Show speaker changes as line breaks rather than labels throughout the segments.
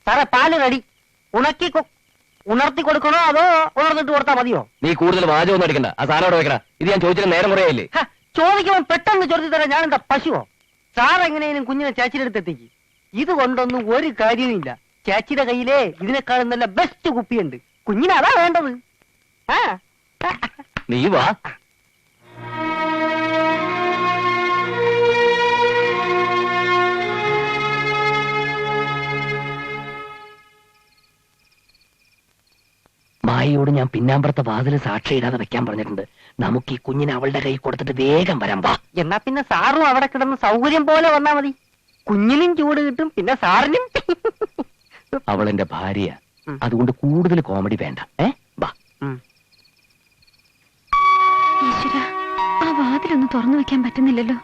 സാറേ പാല് റെഡി. ഉണർത്തി കൊടുക്കണോ അതോ ഉണർന്നിട്ട് കൊടുത്താൽ മതിയോ?
നീ കൂടുതൽ വാചകമൊന്നും അടിക്കണ്ട. ആ സാധനം അവിടെ വെക്കണ. ഇത് ഞാൻ ചോദിച്ചിട്ട് നേരം കുറയായില്ലേ?
ചോദിക്കുമ്പോൾ പെട്ടെന്ന് ചോദിച്ചു തരാം. ഞാൻ എന്താ പശുവോ? സാർ എങ്ങനെയും കുഞ്ഞിനെ ചേച്ചിയുടെ അടുത്ത് എത്തിക്ക്. ഇത് കൊണ്ടൊന്നും ഒരു കാര്യമില്ല. ചേച്ചിയുടെ കയ്യിലേ ഇതിനേക്കാളും നല്ല ബെസ്റ്റ് കുപ്പിയുണ്ട്. കുഞ്ഞിന് അതാ വേണ്ടത്.
നീ വാ. മായയോട് ഞാൻ പിന്നാമ്പുറത്തെ വാതില് സാക്ഷിയിടാതെ വെക്കാൻ പറഞ്ഞിട്ടുണ്ട്. നമുക്ക് ഈ കുഞ്ഞിനെ അവളുടെ കൈ കൊടുത്തിട്ട് വേഗം വരാൻ വാ.
എന്നാ പിന്നെ സാറും അവിടെ കിടന്ന് സൗകര്യം പോലെ വന്നാ മതി. കുഞ്ഞിനും ചൂട് കിട്ടും, പിന്നെ സാറിനും.
അവൾ എന്റെ ഭാര്യ, അതുകൊണ്ട് കൂടുതൽ കോമഡി വേണ്ട. വാ.
ഈശ്വരാ, ആ വാതിലൊന്നും തുറന്നു വെക്കാൻ പറ്റുന്നില്ലല്ലോ.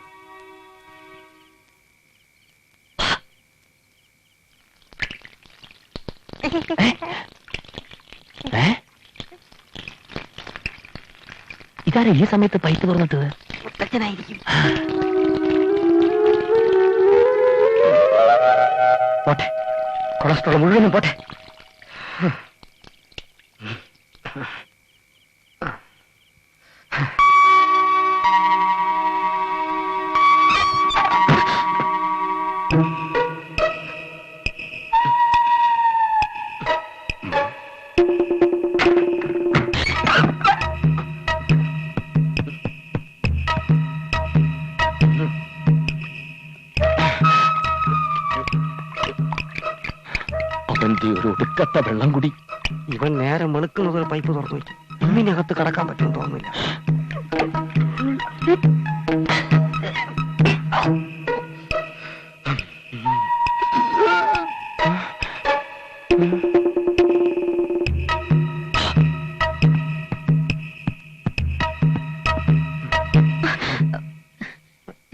ഇതാരാ ഈ സമയത്ത് പൈപ്പ് തുറന്നിട്ട്?
മുത്തച്ഛനായിരിക്കും.
പോട്ടെ, കൊളസ്ട്രോൾ മുഴുവനും പോട്ടെ. അവന്റെ ഒരു ഒടുക്കത്ത വെള്ളം കുടി.
ഇവൻ നേരെ വെളുക്കുന്നത് പൈപ്പ് തുറന്നു വെച്ചു. ഇമ്മിനകത്ത് കടക്കാൻ പറ്റുമെന്ന് തോന്നുന്നില്ല.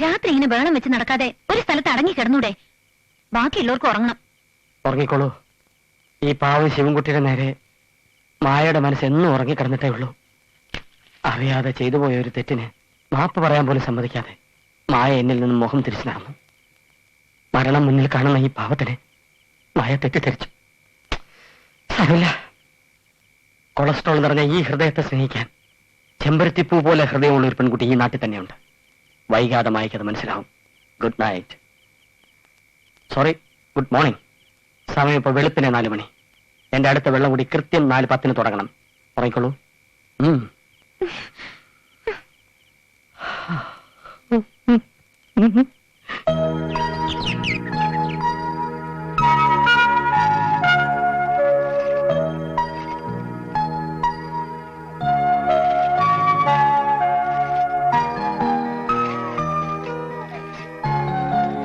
രാത്രി ഇങ്ങനെ ബഹളം വെച്ച് നടക്കാതെ ഒരു സ്ഥലത്ത് അടങ്ങി കിടന്നൂടെ? ബാക്കിയുള്ളവർക്ക് ഉറങ്ങണം.
ഉറങ്ങിക്കോളൂ. ഈ പാവം ശിവൻകുട്ടിയുടെ നേരെ മായയുടെ മനസ്സ് എന്നും ഉറങ്ങിക്കിടന്നിട്ടേ ഉള്ളൂ. അറിയാതെ ചെയ്തു പോയ ഒരു തെറ്റിന് മാപ്പ് പറയാൻ പോലും സമ്മതിക്കാതെ മായ എന്നിൽ നിന്നും മുഖം തിരിച്ചു നടന്നു. മരണം മുന്നിൽ കാണുന്ന ഈ പാവത്തിന് മായ തെറ്റിദ്ധരിച്ചു. സാരമില്ല. കൊളസ്ട്രോൾ നിറഞ്ഞ ഈ ഹൃദയത്തെ സ്നേഹിക്കാൻ ചെമ്പരത്തിപ്പൂ പോലെ ഹൃദയമുള്ള ഒരു പെൺകുട്ടി ഈ നാട്ടിൽ തന്നെയുണ്ട്. വൈകാതെ മായക്കത് മനസ്സിലാവും. Good night. Sorry, good morning. സമയം ഇപ്പോൾ വെളുപ്പിനെ 4 മണി. എന്റെ അടുത്ത വെള്ളം കൂടി കൃത്യം 4:10 തുടങ്ങണം. ഉറങ്ങിക്കോളൂ.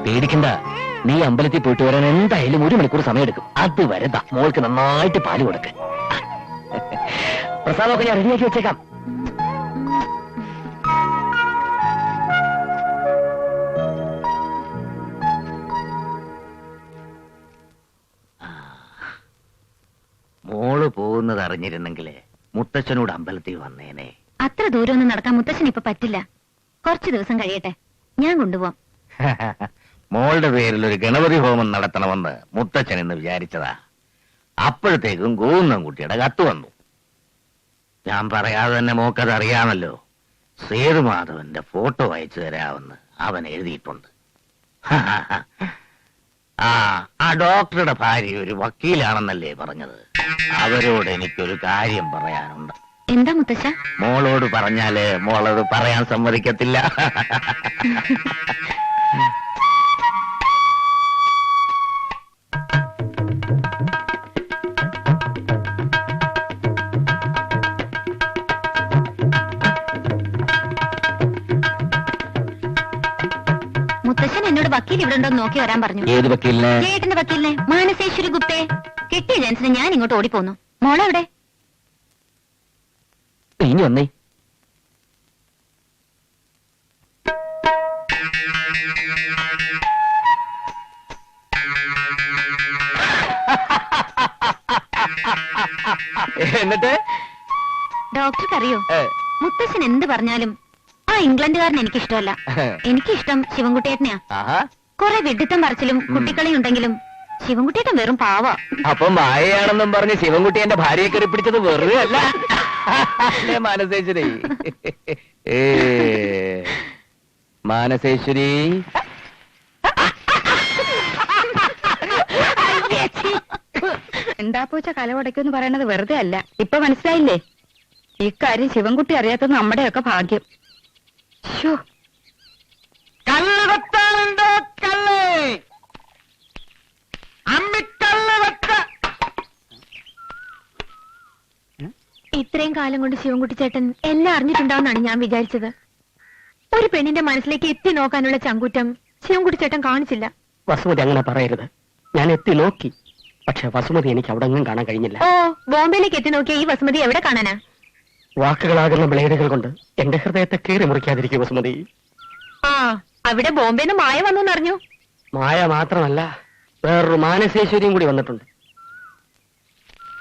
പേടിക്കണ്ട. നീ അമ്പലത്തിൽ പോയിട്ട് വരാൻ എന്തായാലും 1 മണിക്കൂർ സമയമെടുക്കും. അതുവരെ മോൾക്ക് നന്നായിട്ട് പാല് കൊടുക്ക്. പ്രസാദമൊക്കെ ഞാൻ റെഡിയാക്കി വെച്ചേക്കാം. മോള് പോകുന്നത് അറിഞ്ഞിരുന്നെങ്കിലേ മുത്തച്ഛനോട് അമ്പലത്തിൽ വന്നേനെ.
അത്ര ദൂരമൊന്നും നടക്കാൻ മുത്തച്ഛൻ ഇപ്പൊ പറ്റില്ല. കുറച്ചു ദിവസം കഴിയട്ടെ, ഞാൻ കൊണ്ടുപോവാം.
മോളുടെ പേരിൽ ഒരു ഗണപതി ഹോമം നടത്തണമെന്ന് മുത്തച്ഛൻ എന്ന് വിചാരിച്ചതാ. അപ്പോഴത്തേക്കും ഗോവിന്ദൻകുട്ടിയുടെ കത്ത് വന്നു. ഞാൻ പറയാതെ തന്നെ മോക്കത് അറിയാമല്ലോ. സേതുമാധവന്റെ ഫോട്ടോ അയച്ചു തരാമെന്ന് അവൻ എഴുതിയിട്ടുണ്ട്. ആ ഡോക്ടറുടെ ഭാര്യ ഒരു വക്കീലാണെന്നല്ലേ പറഞ്ഞത്. അവരോട് എനിക്കൊരു കാര്യം പറയാനുണ്ട്.
എന്താ മുത്തച്ഛ?
മോളോട് പറഞ്ഞാല് മോളോട് പറയാൻ സമ്മതിക്കത്തില്ല.
മുത്തച്ഛൻ എന്നോട് വക്കീൽ ഇവിടെ ഉണ്ടോ നോക്കി വരാൻ പറഞ്ഞു.
ഏത് വക്കീലിനെ?
ചേട്ടന്റെ വക്കീലിനെ, മാനസേശ്വരി ഗുപ്തയെ. കിട്ടിയ ചാൻസിന് ഞാൻ ഇങ്ങോട്ട് ഓടിപ്പോന്നു. മോളെവിടെ?
ഇനി വന്നേ. എന്നിട്ട്
ഡോക്ടർക്ക് അറിയോ, മുത്തശ്ശൻ എന്ത് പറഞ്ഞാലും ആ ഇംഗ്ലണ്ടുകാരൻ എനിക്കിഷ്ടമല്ല. എനിക്കിഷ്ടം ശിവൻകുട്ടിയേട്ടനെയാ. കുറെ വിഡിത്തം പറച്ചിലും കുട്ടിക്കളി ഉണ്ടെങ്കിലും ശിവൻകുട്ടിയേട്ടൻ വെറും പാവ.
അപ്പൊ മായയാണെന്നും പറഞ്ഞ് ശിവൻകുട്ടി എന്റെ ഭാര്യയെ കയറി പിടിച്ചത് വെറുതെ അല്ല അല്ലേ മാനസേശ്വരി? മാനസേശ്വരി,
എന്താ പൂച്ച കലവടയ്ക്കെന്ന് പറയണത് വെറുതെ അല്ല. ഇപ്പൊ മനസ്സിലായില്ലേ? ഇക്കാര്യം ശിവൻകുട്ടി അറിയാത്തത് നമ്മുടെയൊക്കെ ഭാഗ്യം. ശ്ശോ.
ഇത്രയും കാലം കൊണ്ട് ശിവൻകുട്ടി ചേട്ടൻ എല്ലാം അറിഞ്ഞിട്ടുണ്ടാവുന്നാണ് ഞാൻ വിചാരിച്ചത്. ഒരു പെണ്ണിന്റെ മനസ്സിലേക്ക് എത്തി നോക്കാനുള്ള ചങ്കൂറ്റം ശിവൻകുട്ടി ചേട്ടൻ കാണിച്ചില്ല.
വസുമതി അങ്ങനെ പറയരുത്. ഞാൻ എത്തി നോക്കി, പക്ഷെ വസുമതി എനിക്ക് അവിടെ ഒന്നും കാണാൻ കഴിഞ്ഞില്ല.
ഓ, ബോംബെയിലേക്ക് എത്തി നോക്കിയ ഈ വസുമതി എവിടെ കാണാനാ?
വാക്കുകളാകുന്ന ബ്ലേഡുകൾ കൊണ്ട് എന്റെ ഹൃദയത്തെ കീറി മുറിക്കാതിരിക്കും വസുമതി.
ആ, അവിടെ ബോംബെന്ന് മായ വന്നു അറിഞ്ഞു.
മായ മാത്രമല്ല, വേറൊരു മാനസേശ്വരിയും കൂടി വന്നിട്ടുണ്ട്.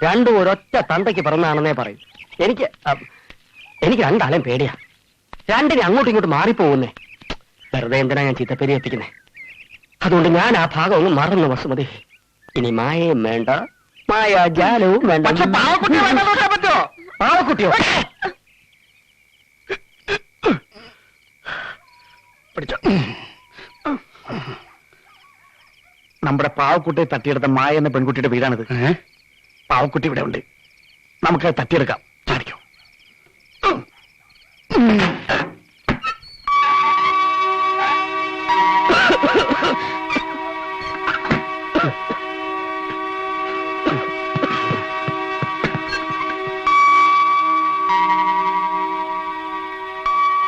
രണ്ടും ഒരൊറ്റ തന്തയ്ക്ക് പിറന്നാണെന്നേ പറയും. എനിക്ക് രണ്ടാളെയും പേടിയാ. രണ്ടിനെ അങ്ങോട്ടും ഇങ്ങോട്ടും മാറിപ്പോകുന്നേ. വെറുതെ എന്തിനാ ഞാൻ ചീത്തപ്പേരി എത്തിക്കുന്നേ? അതുകൊണ്ട് ഞാൻ ആ ഭാഗം ഒന്ന് മറന്നു വസുമതി. ഇനി മായയും വേണ്ട, മായാജാലവും വേണ്ട. പാവക്കുട്ടിയോ?
നമ്മുടെ പാവക്കുട്ടിയെ തട്ടിയെടുത്ത മായ എന്ന പെൺകുട്ടിയുടെ വീടാണിത്. പാവക്കുട്ടി ഇവിടെ ഉണ്ട്, നമുക്ക് തട്ടിയെടുക്കാം. ചാടിക്കോ.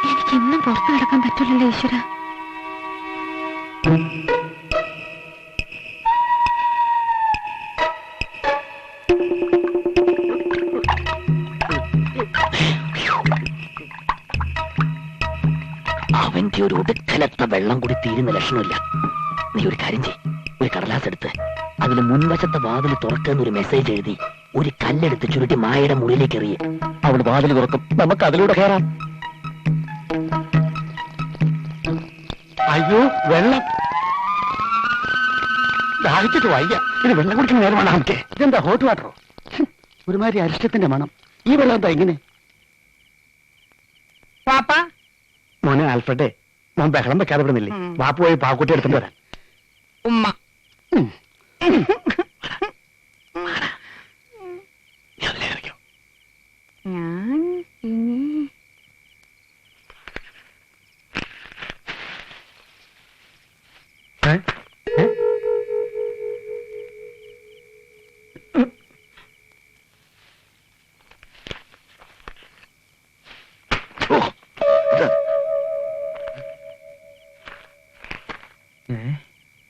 എനിക്കെന്നും പുറത്തു കിടക്കാൻ പറ്റില്ലല്ലോ ഈശ്വര.
അവന്റെ ഒരു ഒടുക്കലത്ത വെള്ളം കൂടി തീരുന്ന ലക്ഷണമില്ല. നീ ഒരു കാര്യം ചെയ്, ഒരു കടലാസ് എടുത്ത് അതിൽ മുൻവശത്തെ വാതിൽ തുറക്കുന്ന ഒരു മെസ്സേജ് എഴുതി ഒരു കല്ലെടുത്ത് ചുരുട്ടി മായയുടെ മുറിയിലേക്ക് എറിയ. അവൾ വാതിൽ തുറക്കും, നമുക്ക് അതിലൂടെ കയറാം. അയ്യോ, വെള്ളം ദാഹിച്ചിട്ട് വയ്യ. ഇത് വെള്ളം കുടിക്കുന്ന നേരമാണ് നമുക്ക്. ഇതെന്താ ഹോട്ട് വാട്ടറോ? ഒരുമാതിരി അരിഷ്ടത്തിന്റെ മണം. ഈ വെള്ളം എന്താ ഇങ്ങനെ?
പാപ്പ,
മോനെ ആൽഫ്രഡേ, മോൻ ബഹളം വെക്കാതെ വിടുന്നില്ലേ? വാപ്പ് പോയി പാക്കുട്ടി എടുത്തിട്ട് വരാൻ.
ഉമ്മ. ഞാൻ ഇനി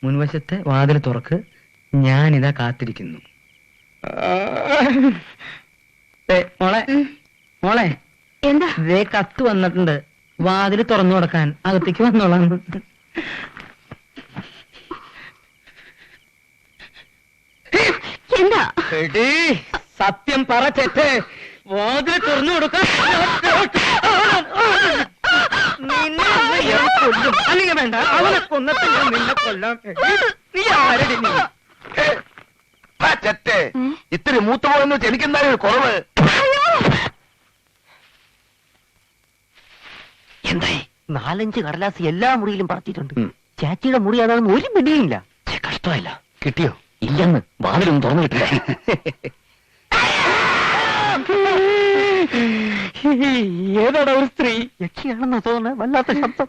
മുൻവശത്തെ വാതിൽ തുറക്ക്, ഞാനിതാ കാത്തിരിക്കുന്നു. മോളെ, മോളെ,
എന്താ?
ദേ കത്ത് വന്നിട്ടുണ്ട്. വാതിൽ തുറന്നു കൊടുക്കാൻ. അകത്തേക്ക് വന്നോളാം.
എന്താ?
സത്യം പറ ചേട്ടേ, വാതിൽ തുറന്നു കൊടുക്കാൻ. അല്ലെങ്കിൽ വേണ്ട, അവനെ കൊന്നിട്ട് ഞാൻ നിന്നെ കൊല്ലാം. നീ ആരടി?
ഇത്തിരി മൂത്ത പോയെന്ന് വെച്ച് എനിക്കെന്തായാലും ഒരു കുറവ്.
എന്തായി? 4-5 കടലാസ് എല്ലാ മുറിയിലും പറത്തിയിട്ടുണ്ട്. ചാച്ചിയുടെ മുറി അതാണെന്ന് ഒരു പിടിയില്ല. കഷ്ടമായില്ല.
കിട്ടിയോ?
ഇല്ലെന്ന്. വാതിലൊന്നും തുറന്നു കിട്ടില്ല. ഏതാടാ ഒരു സ്ത്രീ? യക്ഷിയാണെന്ന് തോന്നുന്നത്. വല്ലാത്ത ശബ്ദം.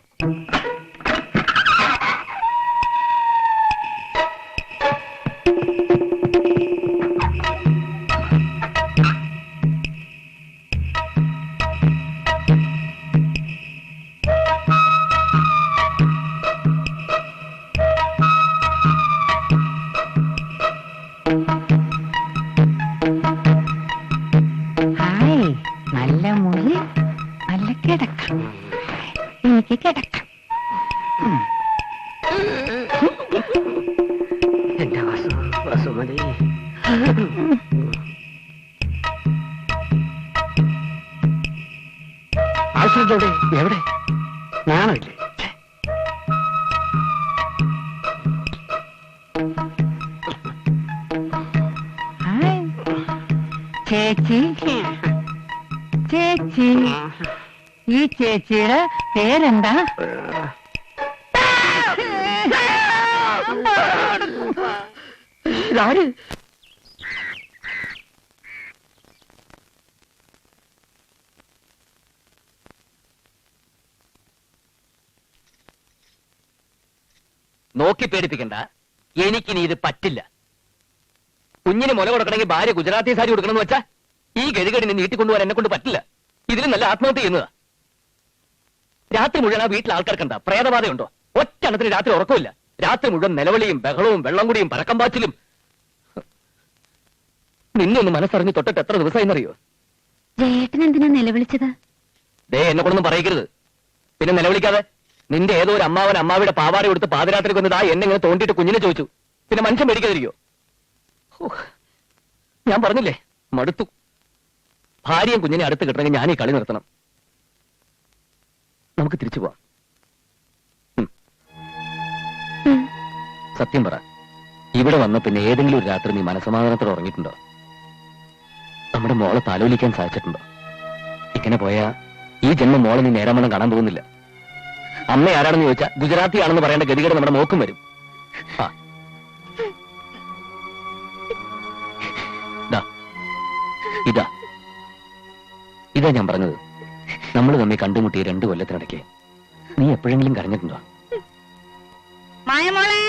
നല്ല മുറി, നല്ല കിടക്കാം. എനിക്ക് കിടക്കാം.
എന്റെ വസുമതി. ആൽഫ്രഡ് എവിടെ? ഞാനില്ലേ?
ചേച്ചി ചേച്ചി ഈ ചേച്ചിയുടെ പേരെന്താ?
ഇതാര്? നോക്കി പേടിപ്പിക്കണ്ട, എനിക്കിനി ഇത് പറ്റില്ല. കുഞ്ഞിന് മുല കൊടുക്കണമെങ്കിൽ ഭാര്യ ഗുജറാത്തി സാരി കൊടുക്കണമെന്ന് വെച്ചാ ഈ ഗതികേടിനെ നീട്ടിക്കൊണ്ടുപോകാൻ എന്നെ കൊണ്ട് പറ്റില്ല. ഇതിലും നല്ല ആത്മഹത്യ ചെയ്യുന്നതാ. രാത്രി മുഴുവൻ ആ വീട്ടിൽ ആൾക്കാർക്കെന്താ പ്രേതബാധയുണ്ടോ? ഒറ്റണത്തിന് രാത്രി ഉറക്കമില്ല. രാത്രി മുഴുവൻ നിലവിളിയും ബഹളവും വെള്ളം കുടിയും പരക്കം പാച്ചിലും. നിന്നൊന്ന് മനസ്സറിഞ്ഞ് തൊട്ടിട്ട് എത്ര ദിവസമായിന്നറിയോ?
ജയേട്ടൻ എന്തിനാ നിലവിളിച്ചത്?
ദേ എന്നെ കൊണ്ടൊന്നും പറയിക്കരുത്. പിന്നെ നിലവിളിക്കാതെ നിന്റെ ഏതോ ഒരു അമ്മാവൻ അമ്മാവിയുടെ പാവാട കൊടുത്ത് പാതിരാത്രി കൊന്നതാ എന്നെ ഇങ്ങനെ തോണ്ടിയിട്ട് കുഞ്ഞിനെ ചോദിച്ചു. പിന്നെ മനുഷ്യൻ മേടിക്കാതിരിക്കോ? ഞാൻ പറഞ്ഞില്ലേ, മടുത്തു. ഭാര്യയും കുഞ്ഞിനെ അടുത്ത് കിട്ടണമെങ്കിൽ ഞാൻ ഈ കളി നിർത്തണം. നമുക്ക് തിരിച്ചു പോവാം. സത്യം പറ, ഇവിടെ വന്ന പിന്നെ ഏതെങ്കിലും ഒരു രാത്രി നീ മനസമാധാനത്തോടെ ഉറങ്ങിയിട്ടുണ്ടോ? നമ്മുടെ മോളെ താലോലിക്കാൻ സാധിച്ചിട്ടുണ്ടോ? ഇങ്ങനെ പോയാ ഈ ജന്മം മോളെ നീ നേരാമണം കാണാൻ പോകുന്നില്ല. അമ്മ ആരാണെന്ന് ചോദിച്ചാ ഗുജറാത്തി ആണെന്ന് പറയേണ്ട ഗതികേട് നമ്മുടെ മോക്കും വരും. ഇതാ ഞാൻ പറഞ്ഞത്. നമ്മൾ തമ്മിൽ കണ്ടുമുട്ടിയ 2 കൊല്ലത്തിനിടയ്ക്ക് നീ എപ്പോഴെങ്കിലും കരഞ്ഞിട്ടുണ്ടോ?
മായമോളെ,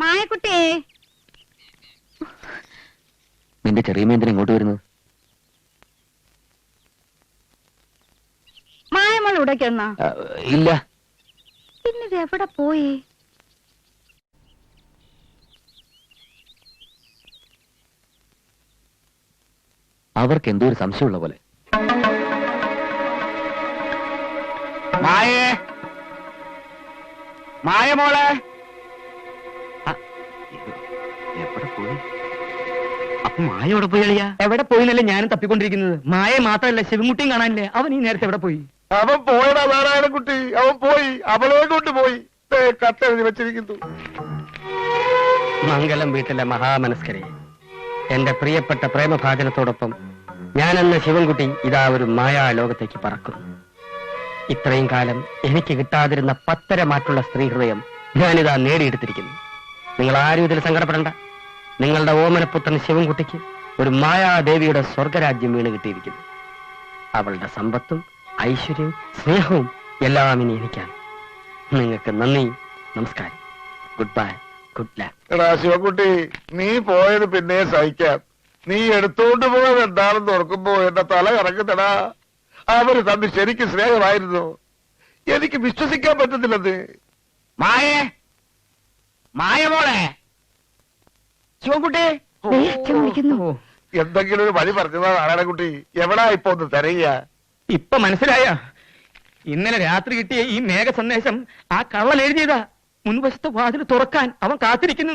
മായക്കുട്ടിയെ,
നിന്റെ ചെറിയ എന്തിനാ ഇങ്ങോട്ട് വരുന്നത്?
മായമോൾ ഇവിടേക്ക് വന്നാ?
ഇല്ല.
പിന്നെ ഇത് എവിടെ പോയി?
അവർക്ക് എന്തോ ഒരു സംശയമുള്ള പോലെ.
മായേ, മായ മോളെ,
എവിടെ പോയി? അപ്പൊ മായ എവിടെ പോയി? അളിയാ എവിടെ പോയിന്നല്ലേ ഞാനും തപ്പിക്കൊണ്ടിരിക്കുന്നത്. മായ മാത്രമല്ല, ശിവൻകുട്ടിയും കാണാനില്ലേ? അവൻ ഈ നേരത്തെ എവിടെ പോയി?
അവൻ പോയടാ നാരായണൻകുട്ടി, അവൻ പോയി. അവളെ കൊണ്ട് പോയി. കത്തെഴുതി വെച്ചിരിക്കുന്നു.
മംഗലം വീട്ടിലെ മഹാമനസ്കരെ, എന്റെ പ്രിയപ്പെട്ട പ്രേമഭാജനത്തോടൊപ്പം ഞാനെന്ന ശിവൻകുട്ടി ഇതാ ഒരു മായാലോകത്തേക്ക് പറക്കുന്നു. ഇത്രയും കാലം എനിക്ക് കിട്ടാതിരുന്ന 10 മാറ്റുള്ള സ്ത്രീ ഹൃദയം ഞാനിതാ നേടിയെടുത്തിരിക്കുന്നു. നിങ്ങൾ ആരും ഇതിൽ സങ്കടപ്പെടണ്ട. നിങ്ങളുടെ ഓമനപുത്രൻ ശിവൻകുട്ടിക്ക് ഒരു മായാദേവിയുടെ സ്വർഗരാജ്യം വീണ് കിട്ടിയിരിക്കുന്നു. അവളുടെ സമ്പത്തും ഐശ്വര്യവും സ്നേഹവും എല്ലാം ഇനി എനിക്കാണ്. നിങ്ങൾക്ക് നന്ദി, നമസ്കാരം, ഗുഡ് ബൈ, ഗുഡ് ലക്ക്.
എടാ ശിവൻകുട്ടി, നീ പോയത് പിന്നെ സഹിക്കാം. നീ എടുത്തോണ്ട് പോയത് എന്താണെന്ന് ഓർക്കുമ്പോ എന്റെ തല കറങ്ങുന്നടാ. അവര് തമ്മിൽ ശരിക്കും സ്നേഹമായിരുന്നു. എനിക്ക് വിശ്വസിക്കാൻ പറ്റുന്നില്ലത്.
മായേ, മായ മോളെ, ശിവൻകുട്ടി.
എന്തെങ്കിലും ഒരു വഴി പറഞ്ഞതാ നാരായണൻകുട്ടി. എവിടാ ഇപ്പൊ ഒന്ന് തിരയുക?
ഇപ്പൊ മനസ്സിലായ? ഇന്നലെ രാത്രി കിട്ടിയ ഈ മേഘ സന്ദേശം ആ കള്ളൻ എഴുതിയതാ. മുൻവശത്തെ വാതിൽ തുറക്കാൻ അവൻ കാത്തിരിക്കുന്നു.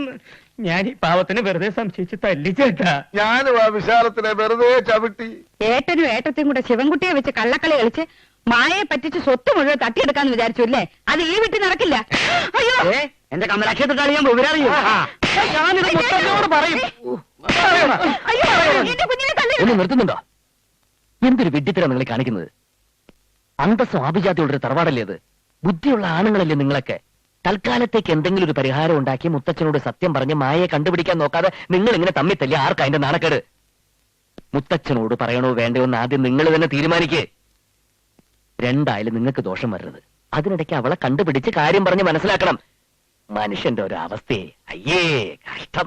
ഞാൻ ഈ പാവത്തിന് വെറുതെ സംശയിച്ച് തല്ലിച്ചേട്ടാ.
ഞാനും ആ വിശാലത്തിനെ വെറുതെ ചവിട്ടി.
ഏട്ടനും ഏട്ടത്തെയും കൂടെ ശിവൻകുട്ടിയെ വെച്ച് കള്ളക്കളി കളിച്ച് മായയെ പറ്റിച്ച് സ്വത്ത് മുഴുവൻ തട്ടിയെടുക്കാന്ന് വിചാരിച്ചു അല്ലേ? അത് ഈ വീട്ടിൽ നടക്കില്ല. അയ്യോ,
എന്റെ കമലാക്ഷേത്ര കളി ഞാൻ വിവരറിയോ?
ഞാനിത് മുത്തച്ഛനോട് പറയും.
അയ്യോ, എന്റെ കുഞ്ഞിനെ തല്ലി.
ഒന്ന് നിർത്തുന്നുണ്ടോ? എന്തൊരു വിഡ്ഢിത്തരം നിങ്ങൾ കാണിക്കുന്നത്? അന്തസ്സും ആഭിജാത്യമുള്ള ഒരു തറവാടല്ലേ അത്? ബുദ്ധിയുള്ള ആണുങ്ങളല്ലേ നിങ്ങളൊക്കെ? തൽക്കാലത്തേക്ക് എന്തെങ്കിലും ഒരു പരിഹാരം ഉണ്ടാക്കി മുത്തച്ഛനോട് സത്യം പറഞ്ഞ് മായയെ കണ്ടുപിടിക്കാൻ നോക്കാതെ നിങ്ങൾ ഇങ്ങനെ തമ്മിൽ തല്ലി ആർക്കാ അതിന്റെ നാണക്കേട്? മുത്തച്ഛനോട് പറയണോ വേണ്ടയോ എന്ന് ആദ്യം നിങ്ങൾ തന്നെ തീരുമാനിക്കേ. രണ്ടായാലും നിങ്ങൾക്ക് ദോഷം വരരുത്. അതിനിടയ്ക്ക് അവളെ കണ്ടുപിടിച്ച് കാര്യം പറഞ്ഞ് മനസ്സിലാക്കണം. മനുഷ്യന്റെ ഒരു അവസ്ഥയെ അയ്യേ കഷ്ടം.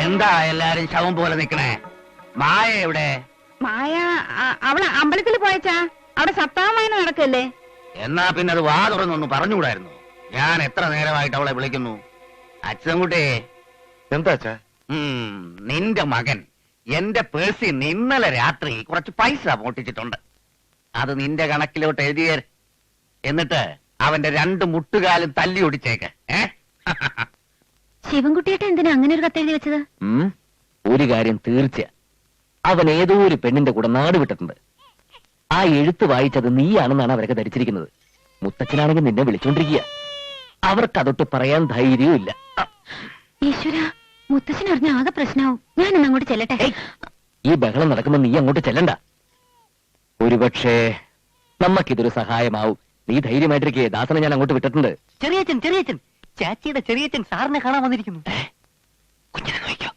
എന്താ എല്ലാരും ശവം പോലെ നിക്കണേ? മായ എവിടെ?
മായ അവളെ അമ്പലത്തിൽ പോയച്ചാ. അവിടെ സപ്താഹമായന നടക്കല്ലേ?
എന്നാ പിന്നെ അത് വാ തുറന്നൊന്ന് പറഞ്ഞുകൂടായിരുന്നു? ഞാൻ എത്ര നേരമായിട്ട് അവളെ വിളിക്കുന്നു. അച്ഛൻകുട്ടി. എന്താ അച്ഛാ? നിന്റെ മകൻ എന്റെ പേഴ്സിൽ ഇന്നലെ രാത്രി കുറച്ച് പൈസ മോട്ടിച്ചിട്ടുണ്ട്. അത് നിന്റെ കണക്കിലോട്ട് എഴുതിയേ. എന്നിട്ട് അവന്റെ 2 മുട്ടുകാലും തല്ലി ഒടിച്ചേക്ക്.
ശിവൻകുട്ടിയേട്ടൻ എന്തിനാ അങ്ങനെ ഒരു കത്തെഴുതി വെച്ചത്?
ഒരു കാര്യം തീർച്ച, അവൻ ഏതോ ഒരു പെണ്ണിന്റെ കൂടെ നാട് വിട്ടിട്ടുണ്ട്. ആ എഴുത്ത് വായിച്ചത് നീയാണെന്നാണ് അവരൊക്കെ ധരിച്ചിരിക്കുന്നത്. മുത്തച്ഛനാണെങ്കിൽ നിന്നെ വിളിച്ചോണ്ടിരിക്കുക. അവർക്ക് അതൊട്ട് പറയാൻ ധൈര്യവും ഇല്ല.
ഈശ്വര, മുത്തശ്ശൻ അറിഞ്ഞ ആകെ പ്രശ്നമാവും. ഞാനൊന്ന് അങ്ങോട്ട് ചെല്ലട്ടെ.
ഈ ബഹളം നടക്കുമ്പോ നീ അങ്ങോട്ട് ചെല്ലണ്ട. ഒരുപക്ഷേ നമ്മക്കിതൊരു സഹായമാവും. നീ ധൈര്യമായിട്ടിരിക്കേ. ദാസനെ ഞാൻ അങ്ങോട്ട് വിട്ടിട്ടുണ്ട്.
ചെറിയച്ഛൻ ചാച്ചിയുടെ ചെറിയച്ഛൻ സാറിനെ കാണാൻ വന്നിരിക്കുന്നു.
കുഞ്ഞിനെ നോക്കിക്കോ.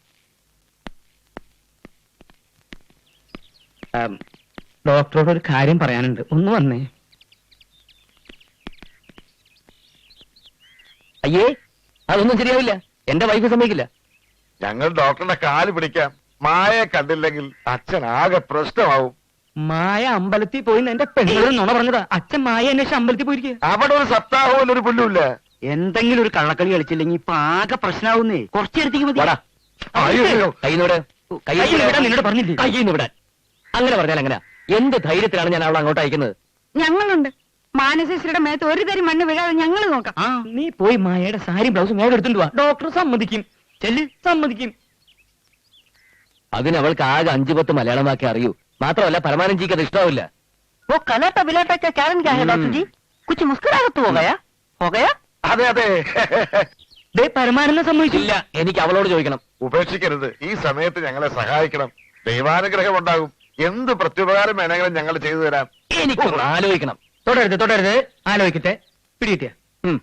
ഡോക്ടറോട് ഒരു കാര്യം പറയാനുണ്ട്, ഒന്ന് വന്നേ.
അയ്യേ, അതൊന്നും ശരിയാവില്ല. എന്റെ വൈഫ് സമ്മതിക്കില്ല.
ഞങ്ങൾ ഡോക്ടറിന്റെ കാല് പിടിക്കാം. മായയെ കണ്ടില്ലെങ്കിൽ അച്ഛൻ ആകെ പ്രശ്നമാവും.
മായ അമ്പലത്തിൽ പോയി എന്റെ പെണ്ണുകൾ നുണ പറഞ്ഞതാ. അച്ഛൻ മായ അന്വേഷിച്ച് അമ്പലത്തിൽ പോയിരിക്കുക.
അവിടെ ഒരു സപ്താഹവും ഒരു പുല്ലുമില്ല.
എന്തെങ്കിലും ഒരു കള്ളക്കളി കളിച്ചില്ലെങ്കിൽ ഇപ്പൊ ആകെ പ്രശ്നമാവുന്നേ. കുറച്ചേരത്തേക്ക് മതി.
വാടാ.
അയ്യോ.
കൈന്നോട്
കയ്യിൽ വിടാൻ നിന്നോട് പറഞ്ഞില്ലേ?
കയ്യിന്ന് വിടാൻ. അങ്ങനെ പറഞ്ഞാൽ എങ്ങനെയാ? എന്ത് ധൈര്യത്തിലാണ് ഞാൻ അവളെ അങ്ങോട്ട് അയക്കുന്നത്?
ഞങ്ങളുണ്ട്. മാനസേശ്വരിയുടെ മേത്ത് ഒരു തരി മണ്ണ് വീഴാതെ ഞങ്ങൾ നോക്കാം.
നീ പോയി മായയുടെ സാരി ബ്ലൗസും വേഗം എടുത്തിട്ട് വാ. ഡോക്ടർ സമ്മതിക്കും. ചെല്ല്, സമ്മതിക്കും.
അതിന് അവൾക്ക് ആകെ 5-10 മലയാളമാക്കി അറിയൂ. മാത്രമല്ല പരമാനന്ദിക്ക് അത് ഇഷ്ടാവില്ല.
वो कनाटा बिलाटा का कारण क्या है डॉक्टर जी? कुछ मुस्कुरा तो हो गया?
അതെ അതെ.
ദേ പരമാനന്ദം സമ്മതിച്ചില്ല.
ഇല്ല, എനിക്ക് അവളോട് ചോദിക്കണം.
ഉപേക്ഷിക്കരുത്. ഈ സമയത്ത് ഞങ്ങളെ സഹായിക്കണം. ദൈവാനുഗ്രഹം ഉണ്ടാകും. എന്ത് പ്രത്യുപകാരം വേണമെങ്കിലും ഞങ്ങൾ ചെയ്തു തരാം.
എനിക്കൊന്ന് ആലോചിക്കണം.
തുടരുത്, ആലോചിക്കട്ടെ. പിടികിട്ടിയ
ഉം.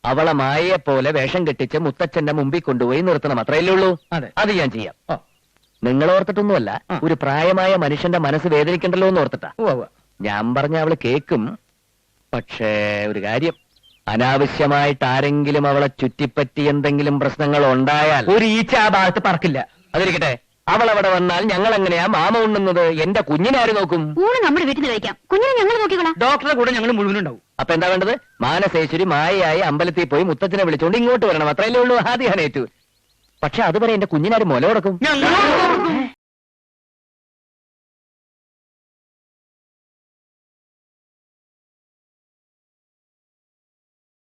അവളെ മായയെ പോലെ വേഷം കെട്ടിച്ച് മുത്തച്ഛന്റെ മുമ്പിൽ കൊണ്ടുപോയി നിർത്തണം. അത്രയല്ലേ ഉള്ളൂ.
അതെ.
അത് ഞാൻ ചെയ്യാം.
ഓ,
നിങ്ങൾ ഓർത്തിട്ടൊന്നുമല്ല,
ആ.
ഒരു പ്രായമായ മനുഷ്യന്റെ മനസ്സ് വേദനിക്കണ്ടല്ലോ എന്ന് ഓർത്തിട്ടാ.
ഉവ്വ്.
ഞാൻ പറഞ്ഞ അവള് കേക്കും. പക്ഷേ ഒരു കാര്യം, അനാവശ്യമായിട്ട് ആരെങ്കിലും അവളെ ചുറ്റിപ്പറ്റി എന്തെങ്കിലും പ്രശ്നങ്ങൾ ഉണ്ടായാൽ
ഒരു ഈച്ച ആ ഭാഗത്ത് പറക്കില്ല.
അതിരിക്കട്ടെ, അവൾ അവിടെ വന്നാൽ ഞങ്ങൾ എങ്ങനെയാ മാമ ഉണ്ണുന്നത്? എന്റെ കുഞ്ഞിനാര് നോക്കും?
ഊണ് നമ്മുടെ വീട്ടിൽ നിന്ന് കഴിക്കാം. കുഞ്ഞിനെ ഞങ്ങൾ നോക്കിക്കോളാം.
ഡോക്ടറെ കൂടെ ഞങ്ങൾ മുഴുവനുണ്ടാവും.
അപ്പൊ എന്താ വേണ്ടത്? മാനസേശ്വരി മായയായി അമ്പലത്തിൽ പോയി മുത്തച്ഛനെ വിളിച്ചുകൊണ്ട് ഇങ്ങോട്ട് വരണം. അത്രയല്ലേ ഉള്ളൂ. ആദ്യം ഞാൻ ഏറ്റു. പക്ഷെ അതുവരെ എന്റെ കുഞ്ഞിനാര് മുല കൊടുക്കും?
ഞങ്ങൾ